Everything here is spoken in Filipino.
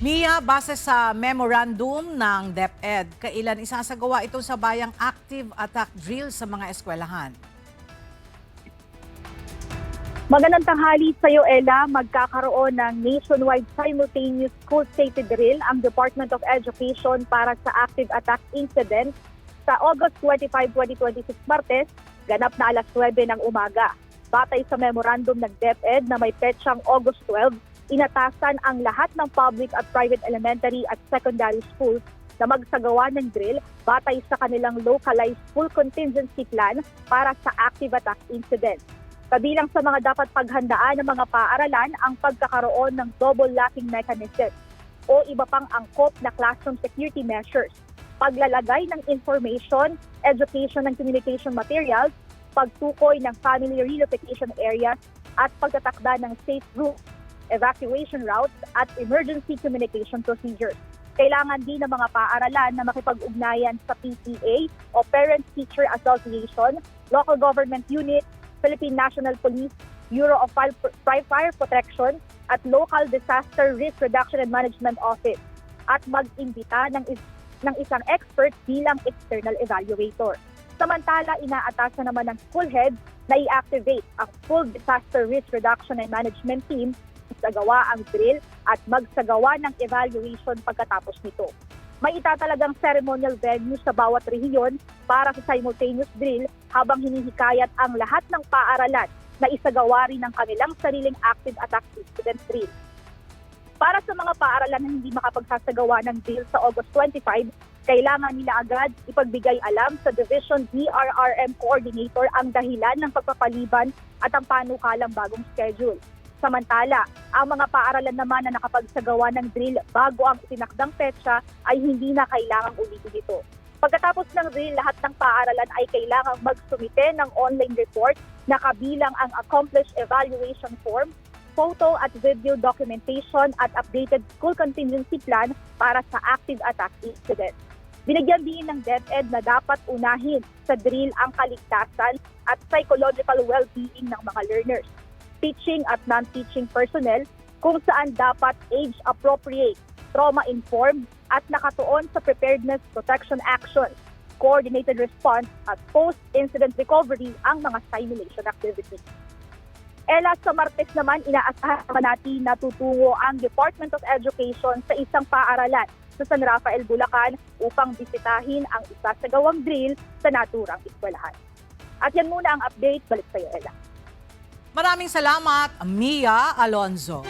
Mia, base sa memorandum ng DepEd, kailan isasagawa ito sa bayang active attack drill sa mga eskwelahan? Magandang tanghali sa iyo, Ella. Magkakaroon ng nationwide simultaneous school safety drill ang Department of Education para sa active attack incident sa August 25, 2026, Martes, ganap na alas 9 ng umaga. Batay sa memorandum ng DepEd na may petsang August 12, inatasan ang lahat ng public at private elementary at secondary schools na magsagawa ng drill batay sa kanilang localized full contingency plan para sa active attack incident. Kabilang sa mga dapat paghandaan ng mga paaralan ang pagkakaroon ng double locking mechanism o iba pang angkop na classroom security measures, paglalagay ng information, education and communication materials, pagtukoy ng family relocation areas at pagtatakda ng safe routes, evacuation routes at emergency communication procedures. Kailangan din ng mga paaralan na makipag-ugnayan sa PTA o Parent-Teacher Association, local government unit, Philippine National Police, Bureau of Fire Protection at Local Disaster Risk Reduction and Management Office at mag-imbita ng isang expert bilang external evaluator. Samantala, inaatasan naman ng school head na i-activate ang full disaster risk reduction and management team, magsagawa ang drill at magsagawa ng evaluation pagkatapos nito. May itatalagang ceremonial venue sa bawat rehiyon para sa simultaneous drill habang hinihikayat ang lahat ng paaralan na isagawa rin ng kanilang sariling active attack incident drill. Para sa mga paaralan na hindi makapagsasagawa ng drill sa August 25, kailangan nila agad ipagbigay alam sa Division DRRM Coordinator ang dahilan ng pagpapaliban at ang panukalang bagong schedule. Samantala, ang mga paaralan naman na nakapagsagawa ng drill bago ang itinakdang petsa ay hindi na kailangang ulitin ito. Pagkatapos ng drill, lahat ng paaralan ay kailangang magsumite ng online report na kabilang ang accomplished evaluation form, photo at video documentation at updated school contingency plan para sa active attack incident. Binigyan din ng DepEd na dapat unahin sa drill ang kaligtasan at psychological well-being ng mga learners, teaching at non-teaching personnel kung saan dapat age-appropriate, trauma-informed at nakatuon sa preparedness protection actions, coordinated response at post-incident recovery ang mga simulation activities. Ella, sa Martes naman, inaasahan naman natin na tutungo ang Department of Education sa isang paaralan sa San Rafael, Bulacan upang bisitahin ang isasagawang drill sa naturang eskwelahan. At yan muna ang update. Balik sa iyo, Ella. Maraming salamat, Mia Alonzo.